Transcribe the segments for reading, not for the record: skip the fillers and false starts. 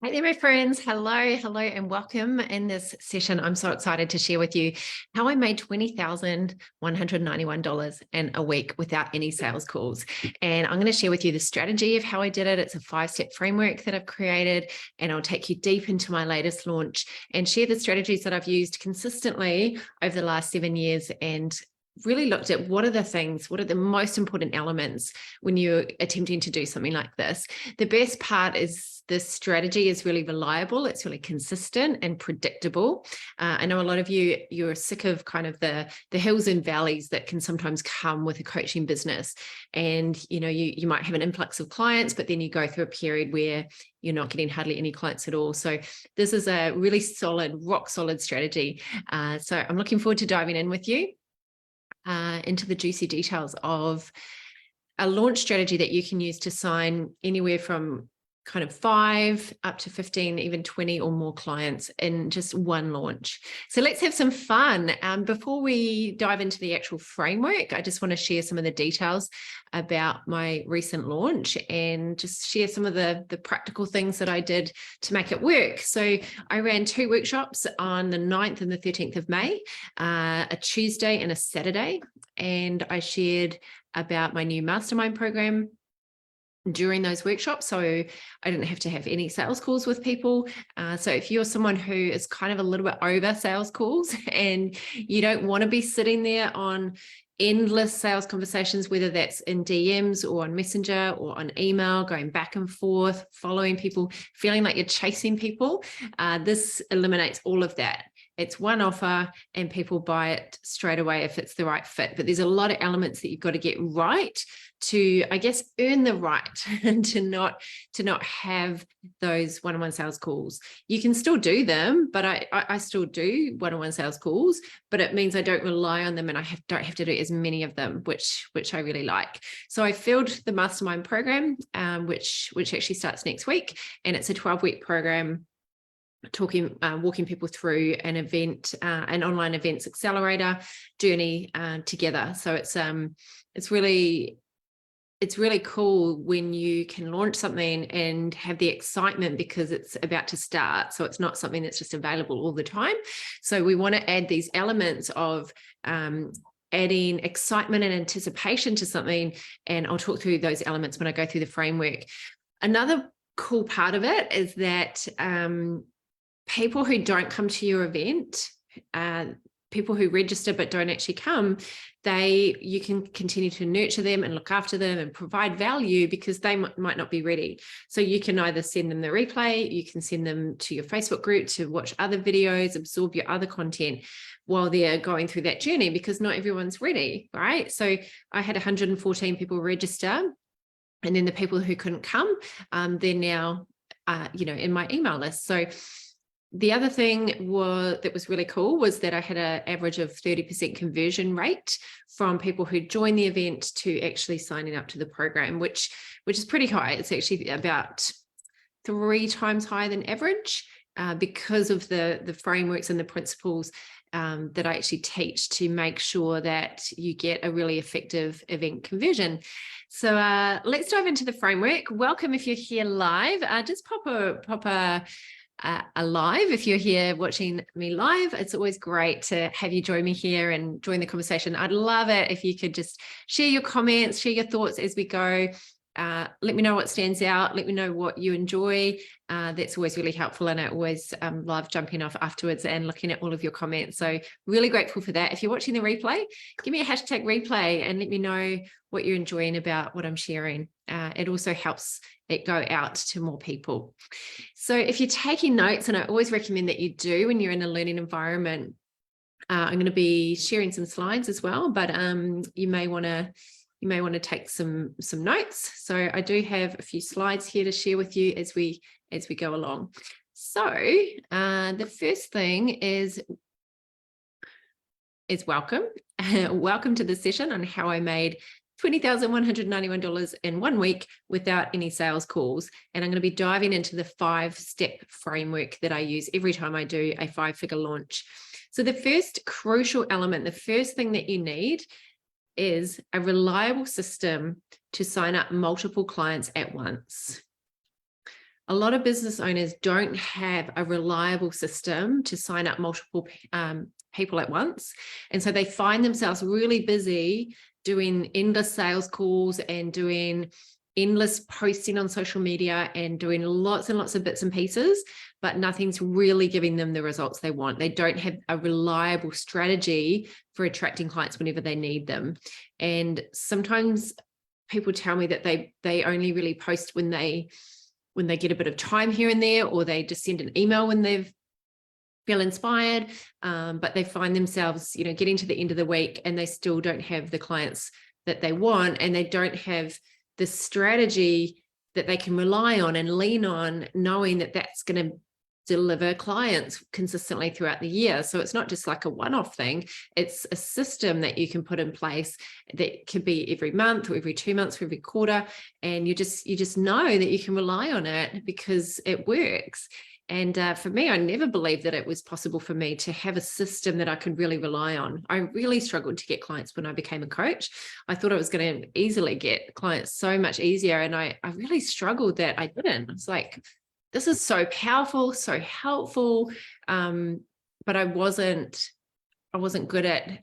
Hey there, my friends. Hello, and welcome. In this session, I'm so excited to share with you how I made $20,191 in a week without any sales calls. And I'm going to share with you the strategy of how I did it. It's a 5-step framework that I've created, and I'll take you deep into my latest launch and share the strategies that I've used consistently over the last 7 years and really looked at what are the most important elements when you're attempting to do something like this. The best part is this strategy is really reliable. It's really consistent and predictable. I know a lot of you're sick of kind of the hills and valleys that can sometimes come with a coaching business. And, you might have an influx of clients, but then you go through a period where you're not getting hardly any clients at all. So this is a really solid, rock solid strategy. So I'm looking forward to diving in with you into the juicy details of a launch strategy that you can use to sign anywhere from kind of 5 up to 15, even 20 or more clients in just one launch. So let's have some fun. Before we dive into the actual framework, I just want to share some of the details about my recent launch and just share some of the practical things that I did to make it work. So I ran 2 workshops on the 9th and the 13th of May, a Tuesday and a Saturday. And I shared about my new mastermind program during those workshops. So I didn't have to have any sales calls with people. So if you're someone who is kind of a little bit over sales calls and you don't want to be sitting there on endless sales conversations, whether that's in DMs or on Messenger or on email, going back and forth, following people, feeling like you're chasing people, this eliminates all of that. It's one offer and people buy it straight away if it's the right fit. But there's a lot of elements that you've got to get right to, I guess, earn the right and to not have those one-on-one sales calls. You can still do them, but I still do one-on-one sales calls, but it means I don't rely on them and I don't have to do as many of them, which I really like. So I filled the mastermind program, which actually starts next week, and it's a 12-week program walking people through an event, an online events accelerator journey together. So it's really cool when you can launch something and have the excitement because it's about to start. So it's not something that's just available all the time. So we want to add these elements of adding excitement and anticipation to something. And I'll talk through those elements when I go through the framework. Another cool part of it is that people who don't come to your event, people who register but don't actually come, you can continue to nurture them and look after them and provide value because they might not be ready. So you can either send them the replay, you can send them to your Facebook group to watch other videos, absorb your other content while they're going through that journey, because not everyone's ready, right? So I had 114 people register, and then the people who couldn't come, they're now, in my email list. So the other thing that was really cool was that I had an average of 30% conversion rate from people who joined the event to actually signing up to the program, which is pretty high. It's actually about 3 times higher than average because of the frameworks and the principles that I actually teach to make sure that you get a really effective event conversion. So let's dive into the framework. Welcome if you're here live. Just pop a live if you're here watching me live. It's always great to have you join me here and join the conversation. I'd love it if you could just share your comments, share your thoughts as we go. Let me know what stands out. Let me know what you enjoy. That's always really helpful. And I always love jumping off afterwards and looking at all of your comments. So really grateful for that. If you're watching the replay, give me a hashtag replay and let me know what you're enjoying about what I'm sharing. It also helps it go out to more people. So if you're taking notes, and I always recommend that you do when you're in a learning environment, I'm going to be sharing some slides as well, but you may want to take some notes. So I do have a few slides here to share with you as we go along. So the first thing is welcome. Welcome to the session on how I made $20,191 in 1 week without any sales calls. And I'm going to be diving into the 5-step framework that I use every time I do a 5-figure launch. So the first crucial element, the first thing that you need is a reliable system to sign up multiple clients at once. a lot of business owners don't have a reliable system to sign up multiple people at once. And so they find themselves really busy doing endless sales calls and doing endless posting on social media and doing lots and lots of bits and pieces, but nothing's really giving them the results they want. They don't have a reliable strategy for attracting clients whenever they need them. And sometimes people tell me that they only really post when they get a bit of time here and there, or they just send an email when they feel inspired, but they find themselves, getting to the end of the week and they still don't have the clients that they want, and they don't have the strategy that they can rely on and lean on, knowing that that's going to deliver clients consistently throughout the year. So it's not just like a one-off thing, it's a system that you can put in place that could be every month or every 2 months or every quarter, and you just know that you can rely on it because it works. And for me, I never believed that it was possible for me to have a system that I could really rely on. I really struggled to get clients when I became a coach. I thought I was going to easily get clients so much easier, and I really struggled that I didn't. It's like, this is so powerful, so helpful, but I wasn't good at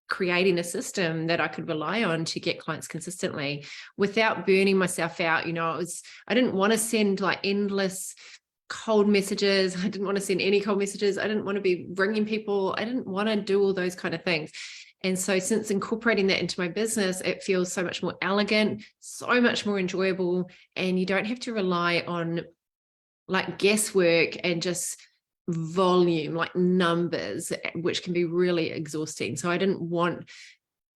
creating a system that I could rely on to get clients consistently without burning myself out. I didn't want to send like endless cold messages. I didn't want to send any cold messages. I didn't want to be ringing people. I didn't want to do all those kind of things. And so since incorporating that into my business, it feels so much more elegant, so much more enjoyable, and you don't have to rely on like guesswork and just volume, like numbers, which can be really exhausting. So I didn't want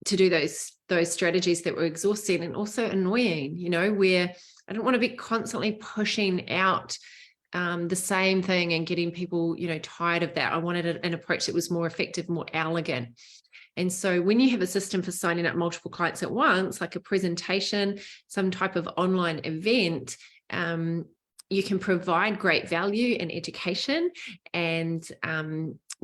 to do those strategies that were exhausting and also annoying, where I didn't want to be constantly pushing out the same thing and getting people, tired of that. I wanted an approach that was more effective, more elegant. And so when you have a system for signing up multiple clients at once, like a presentation, some type of online event, you can provide great value and education and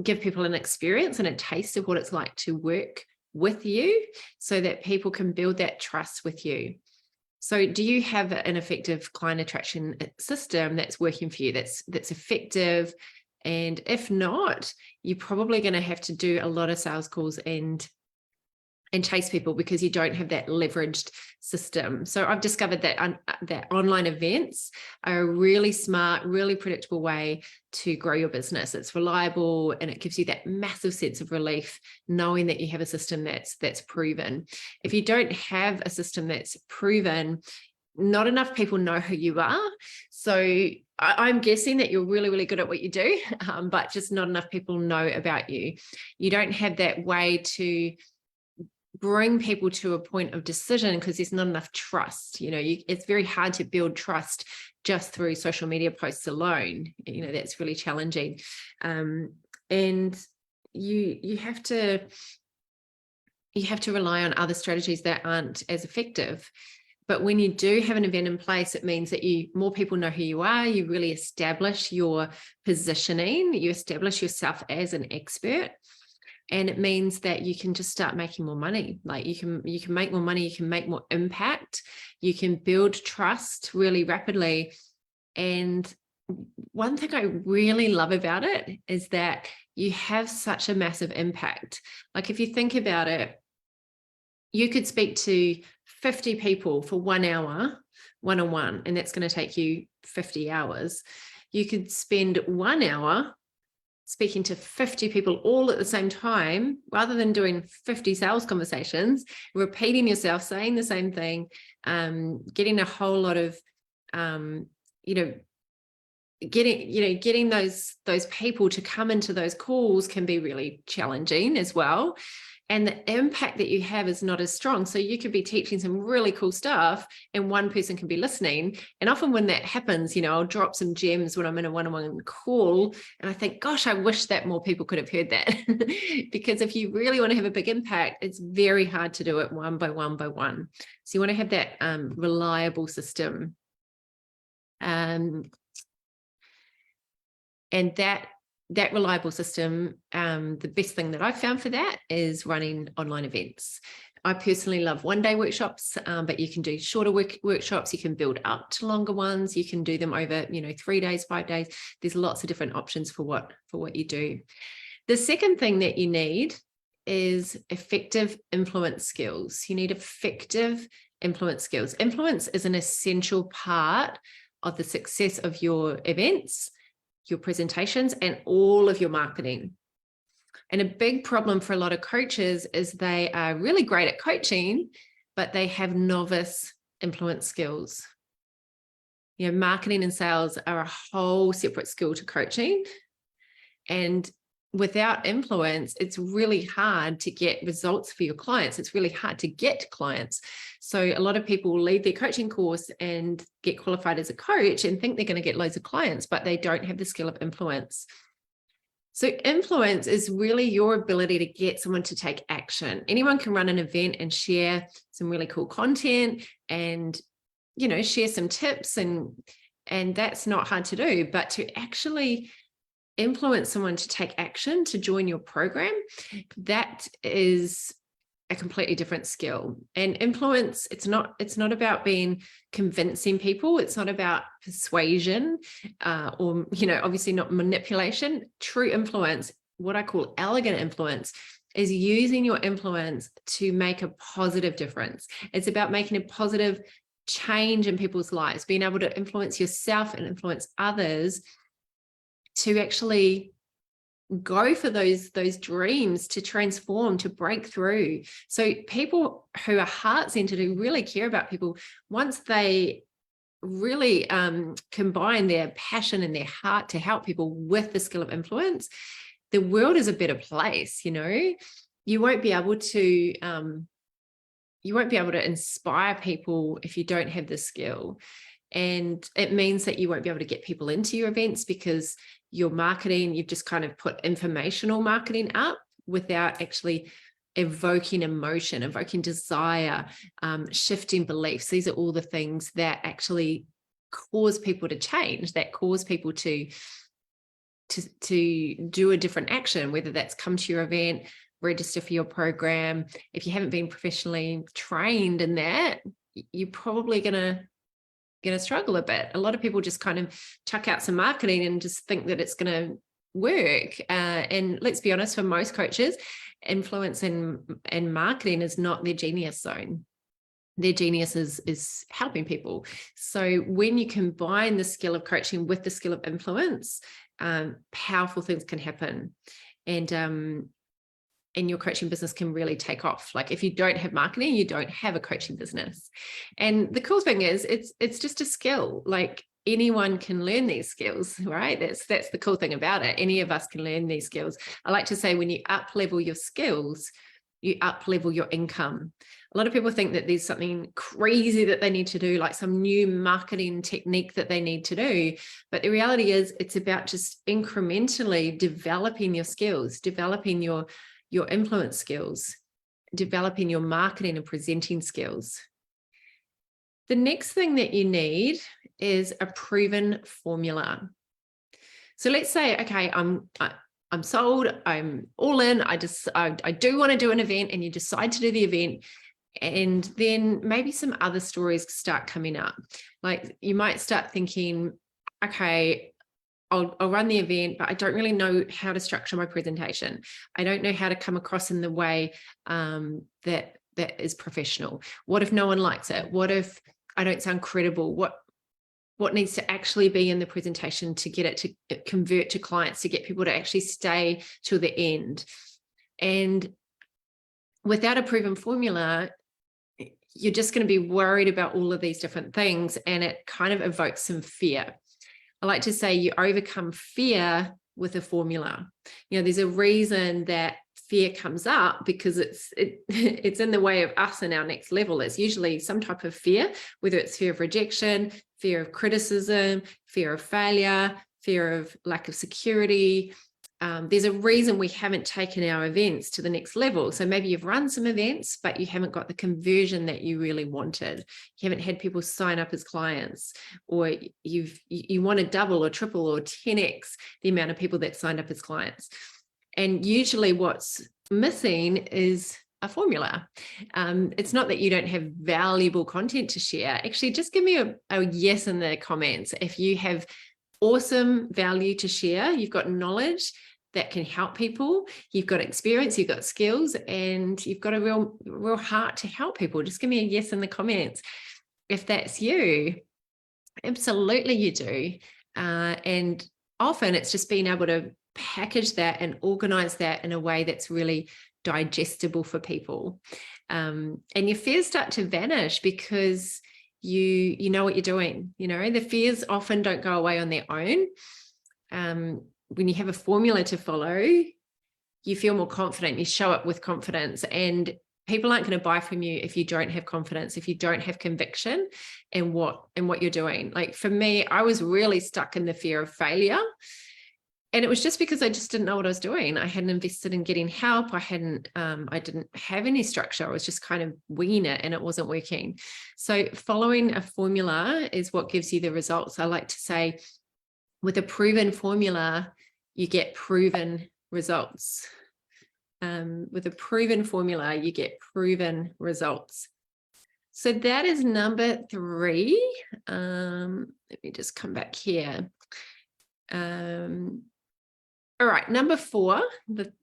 give people an experience and a taste of what it's like to work with you so that people can build that trust with you. So do you have an effective client attraction system that's working for you, that's effective? And if not, you're probably going to have to do a lot of sales calls and chase people because you don't have that leveraged system. So I've discovered that that online events are a really smart, really predictable way to grow your business. It's reliable and it gives you that massive sense of relief knowing that you have a system that's proven. If you don't have a system that's proven, not enough people know who you are. So I'm guessing that you're really, really good at what you do, but just not enough people know about you. You don't have that way to bring people to a point of decision because there's not enough trust. It's very hard to build trust just through social media posts alone. That's really challenging. And you have to rely on other strategies that aren't as effective. But when you do have an event in place, it means that more people know who you are. You really establish your positioning. You establish yourself as an expert. And it means that you can just start making more money. Like you can make more money, you can make more impact, you can build trust really rapidly. And one thing I really love about it is that you have such a massive impact. Like if you think about it, you could speak to 50 people for 1 hour, one-on-one, and that's going to take you 50 hours. You could spend 1 hour speaking to 50 people all at the same time, rather than doing 50 sales conversations, repeating yourself, saying the same thing, getting a whole lot of, getting those people to come into those calls can be really challenging as well. And the impact that you have is not as strong. So you could be teaching some really cool stuff and one person can be listening. And often when that happens, I'll drop some gems when I'm in a one-on-one call. And I think, gosh, I wish that more people could have heard that. Because if you really want to have a big impact, it's very hard to do it one by one by one. So you want to have that reliable system. And that reliable system, the best thing that I've found for that is running online events. I personally love one-day workshops, but you can do shorter workshops. You can build up to longer ones. You can do them over, 3 days, 5 days. There's lots of different options for what you do. The second thing that you need is effective influence skills. You need effective influence skills. Influence is an essential part of the success of your events, your presentations, and all of your marketing. And a big problem for a lot of coaches is they are really great at coaching, but they have novice influence skills. Marketing and sales are a whole separate skill to coaching. And without influence, it's really hard to get results for your clients. It's really hard to get clients. So a lot of people leave their coaching course and get qualified as a coach and think they're going to get loads of clients, but they don't have the skill of influence. So influence is really your ability to get someone to take action. Anyone can run an event and share some really cool content and, share some tips, and that's not hard to do, but to actually influence someone to take action, to join your program, that is a completely different skill. And influence, it's not about being convincing people. It's not about persuasion or, obviously not manipulation. True influence, what I call elegant influence, is using your influence to make a positive difference. It's about making a positive change in people's lives, being able to influence yourself and influence others to actually go for those dreams, to transform, to break through. So people who are heart-centered, who really care about people, once they really combine their passion and their heart to help people with the skill of influence, the world is a better place. You won't be able to inspire people if you don't have the skill. And it means that you won't be able to get people into your events because your marketing, you've just kind of put informational marketing up without actually evoking emotion, evoking desire, shifting beliefs. These are all the things that actually cause people to change, that cause people to do a different action, whether that's come to your event, register for your program. If you haven't been professionally trained in that, you're probably going to struggle a bit. A lot of people just kind of chuck out some marketing and just think that it's going to work. And let's be honest, for most coaches, influence and marketing is not their genius zone. Their genius is helping people. So when you combine the skill of coaching with the skill of influence, powerful things can happen. And your coaching business can really take off. Like if you don't have marketing, you don't have a coaching business. And the cool thing is it's just a skill. Like anyone can learn these skills, right? That's the cool thing about it. Any of us can learn these skills. I like to say when you up level your skills, you up level your income. A lot of people think that there's something crazy that they need to do, like some new marketing technique that they need to do. But the reality is it's about just incrementally developing your skills, developing your influence skills, developing your marketing and presenting skills. The next thing that you need is a proven formula. So let's say, okay, I'm sold, I'm all in, I do want to do an event, and you decide to do the event, and then maybe some other stories start coming up. Like you might start thinking, okay, I'll run the event, but I don't really know how to structure my presentation. I don't know how to come across in the way that is professional. What if no one likes it? What if I don't sound credible? What needs to actually be in the presentation to get it to convert to clients, to get people to actually stay till the end? And without a proven formula, you're just going to be worried about all of these different things, and it kind of evokes some fear. I like to say you overcome fear with a formula. There's a reason that fear comes up, because it's in the way of us in our next level. It's usually some type of fear, whether it's fear of rejection, fear of criticism, fear of failure, fear of lack of security. There's a reason we haven't taken our events to the next level. So maybe you've run some events, but you haven't got the conversion that you really wanted. You haven't had people sign up as clients, or you want to double or triple or 10x the amount of people that signed up as clients. And usually what's missing is a formula. It's not that you don't have valuable content to share. Actually, just give me a yes in the comments. If you have awesome value to share, you've got knowledge that can help people, you've got experience, you've got skills, and you've got a real heart to help people. Just give me a yes in the comments. If that's you, absolutely you do. And often it's just being able to package that and organize that in a way that's really digestible for people. And your fears start to vanish because you know what you're doing. You know, the fears often don't go away on their own. When you have a formula to follow, you feel more confident, you show up with confidence, and people aren't going to buy from you if you don't have confidence, if you don't have conviction in what you're doing. Like for me, I was really stuck in the fear of failure. And it was just because I just didn't know what I was doing. I hadn't invested in getting help. I didn't have any structure. I was just kind of winging it and it wasn't working. So following a formula is what gives you the results. I like to say, with a proven formula, you get proven results. With a proven formula, you get proven results. So that is number 3. Let me just come back here. All right, number 4,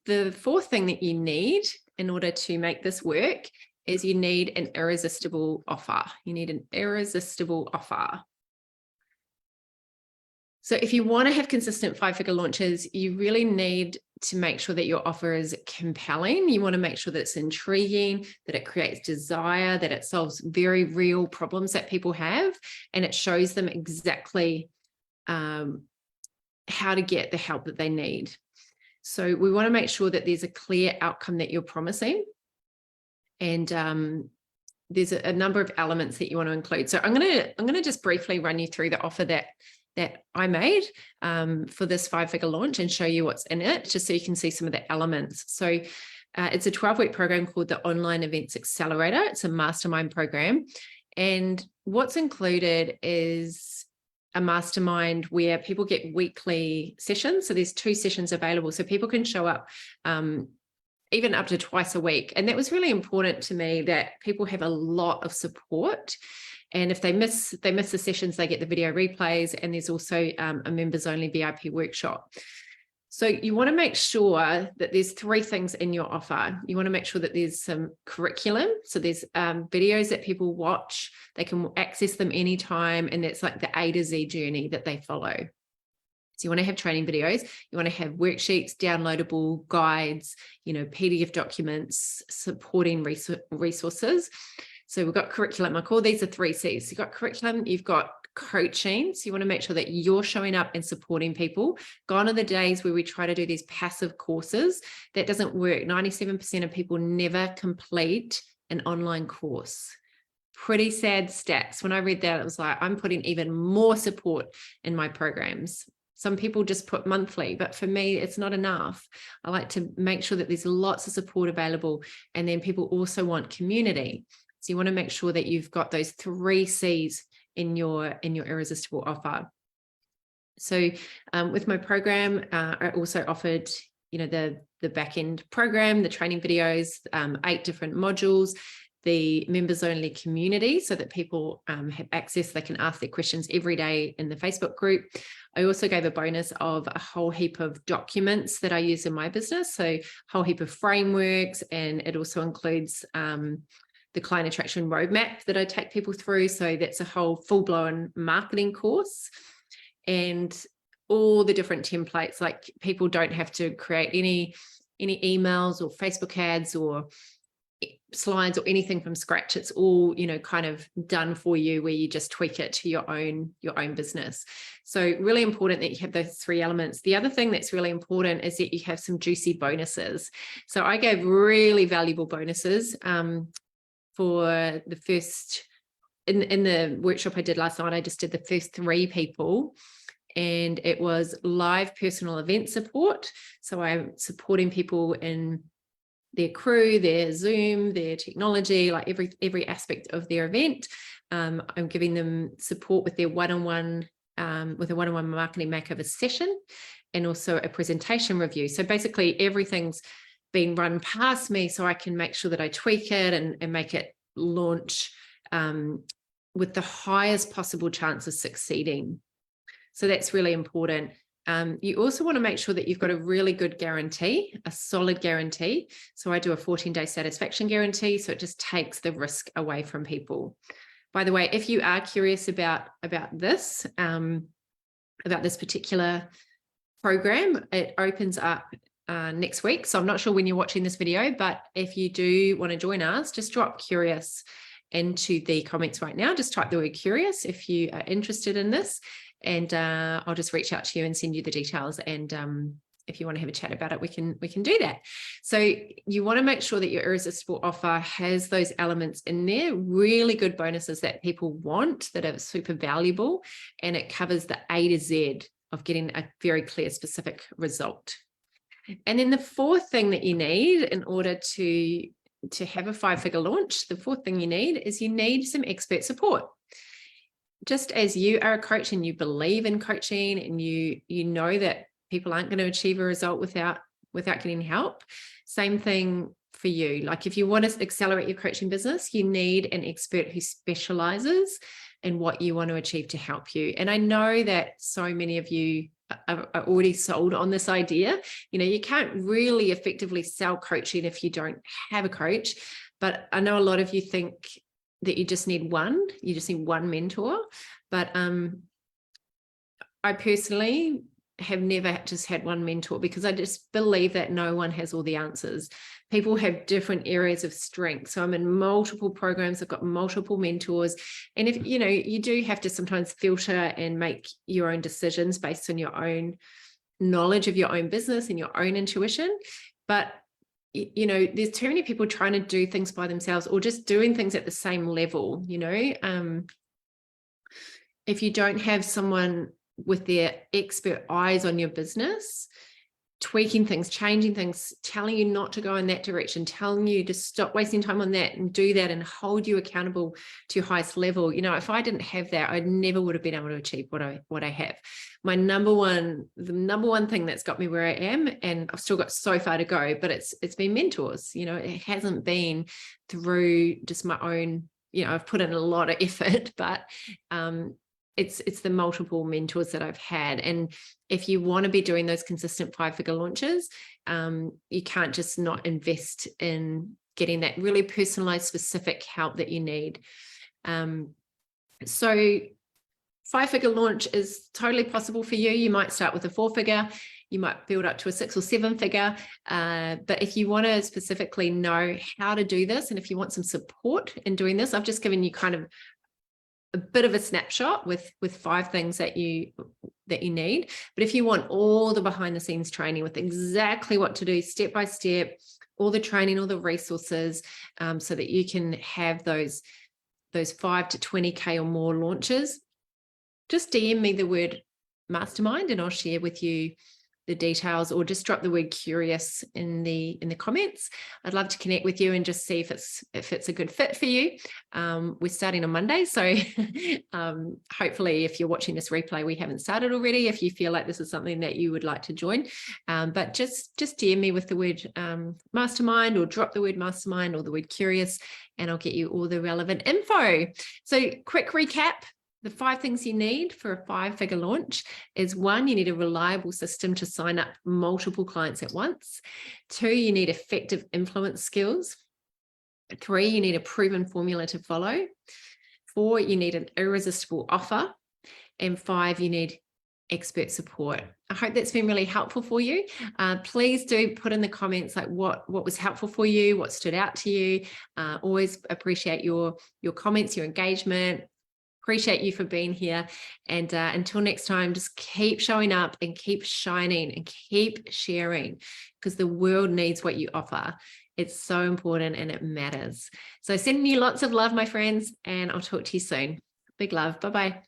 the fourth thing that you need in order to make this work is you need an irresistible offer. You need an irresistible offer. So if you want to have consistent 5-figure launches, you really need to make sure that your offer is compelling. You want to make sure that it's intriguing, that it creates desire, that it solves very real problems that people have, and it shows them exactly how to get the help that they need. So we want to make sure that there's a clear outcome that you're promising. And there's a number of elements that you want to include. So I'm going to just briefly run you through the offer that I made for this 5-figure launch and show you what's in it, just so you can see some of the elements. So it's a 12-week program called the Online Events Accelerator. It's a mastermind program. And what's included is a mastermind where people get weekly sessions. So there's 2 sessions available. So people can show up even up to twice a week. And that was really important to me, that people have a lot of support. And if they miss the sessions, they get the video replays. And there's also a members only VIP workshop. So you want to make sure that there's 3 things in your offer. You want to make sure that there's some curriculum. So there's videos that people watch. They can access them anytime. And that's like the A to Z journey that they follow. So you want to have training videos. You want to have worksheets, downloadable guides, PDF documents, supporting resources. So we've got curriculum. I call these the 3 C's. You've got curriculum, you've got coaching. So you want to make sure that you're showing up and supporting people. Gone are the days where we try to do these passive courses. That doesn't work. 97% of people never complete an online course. Pretty sad stats. When I read that, it was like, I'm putting even more support in my programs. Some people just put monthly, but for me, it's not enough. I like to make sure that there's lots of support available. And then people also want community. So you want to make sure that you've got those 3 C's in your irresistible offer. So with my program, I also offered, the back end program, the training videos, 8 different modules, the members only community, so that people have access. They can ask their questions every day in the Facebook group. I also gave a bonus of a whole heap of documents that I use in my business. So a whole heap of frameworks, and it also includes the client attraction roadmap that I take people through. So that's a whole full-blown marketing course, and all the different templates. Like, people don't have to create any emails or Facebook ads or slides or anything from scratch. It's all, kind of done for you, where you just tweak it to your own business. So really important that you have those 3 elements. The other thing that's really important is that you have some juicy bonuses. So I gave really valuable bonuses for the first, in the workshop I did last night. I just did the first 3 people, and it was live personal event support. So I'm supporting people in their crew, their Zoom, their technology, like every aspect of their event. I'm giving them support with their one-on-one, with a one-on-one marketing makeover session, and also a presentation review. So basically everything's been run past me so I can make sure that I tweak it and make it launch with the highest possible chance of succeeding. So that's really important. You also want to make sure that you've got a really good guarantee, a solid guarantee. So I do a 14-day satisfaction guarantee. So it just takes the risk away from people. By the way, if you are curious about this particular program, it opens up next week. So I'm not sure when you're watching this video, but if you do want to join us, just drop curious into the comments right now. Just type the word curious if you are interested in this, and I'll just reach out to you and send you the details. And if you want to have a chat about it, we can do that. So you want to make sure that your irresistible offer has those elements in there, really good bonuses that people want, that are super valuable, and it covers the A to Z of getting a very clear, specific result. And then the fourth thing that you need in order to have a 5-figure launch, the fourth thing you need is you need some expert support. Just as you are a coach and you believe in coaching and you know that people aren't going to achieve a result without getting help, same thing for you. Like if you want to accelerate your coaching business, you need an expert who specializes in what you want to achieve to help you. And I know that so many of you are already sold on this idea. You know, you can't really effectively sell coaching if you don't have a coach. But I know a lot of you think that you just need one mentor. But I personally have never just had one mentor, because I just believe that no one has all the answers. People have different areas of strength. So I'm in multiple programs. I've got multiple mentors. And if, you know, you do have to sometimes filter and make your own decisions based on your own knowledge of your own business and your own intuition. But, you know, there's too many people trying to do things by themselves or just doing things at the same level, you know. If you don't have someone with their expert eyes on your business, tweaking things, changing things, telling you not to go in that direction, telling you to stop wasting time on that and do that and hold you accountable to your highest level. You know, if I didn't have that, I never would have been able to achieve what I have. The number one thing that's got me where I am, and I've still got so far to go, but it's been mentors. You know, it hasn't been through just my own, you know, I've put in a lot of effort, but it's the multiple mentors that I've had. And if you want to be doing those consistent 5-figure launches, you can't just not invest in getting that really personalized, specific help that you need. So 5-figure launch is totally possible for you. You might start with a 4-figure, you might build up to a 6 or 7-figure. But if you want to specifically know how to do this, and if you want some support in doing this, I've just given you kind of a bit of a snapshot with 5 things that you need. But if you want all the behind the scenes training with exactly what to do, step by step, all the training, all the resources, so that you can have those 5 to 20K or more launches, just DM me the word mastermind and I'll share with you the details, or just drop the word curious in the comments. I'd love to connect with you and just see if it's a good fit for you. We're starting on Monday, so hopefully if you're watching this replay, we haven't started already, if you feel like this is something that you would like to join. But just DM me with the word mastermind, or drop the word mastermind or the word curious, and I'll get you all the relevant info. So quick recap. The 5 things you need for a 5-figure launch is: 1, you need a reliable system to sign up multiple clients at once. 2, you need effective influence skills. 3, you need a proven formula to follow. 4, you need an irresistible offer. And 5, you need expert support. I hope that's been really helpful for you. Please do put in the comments like what was helpful for you, what stood out to you. Always appreciate your comments, your engagement. Appreciate you for being here. And until next time, just keep showing up and keep shining and keep sharing, because the world needs what you offer. It's so important and it matters. So sending you lots of love, my friends, and I'll talk to you soon. Big love. Bye-bye.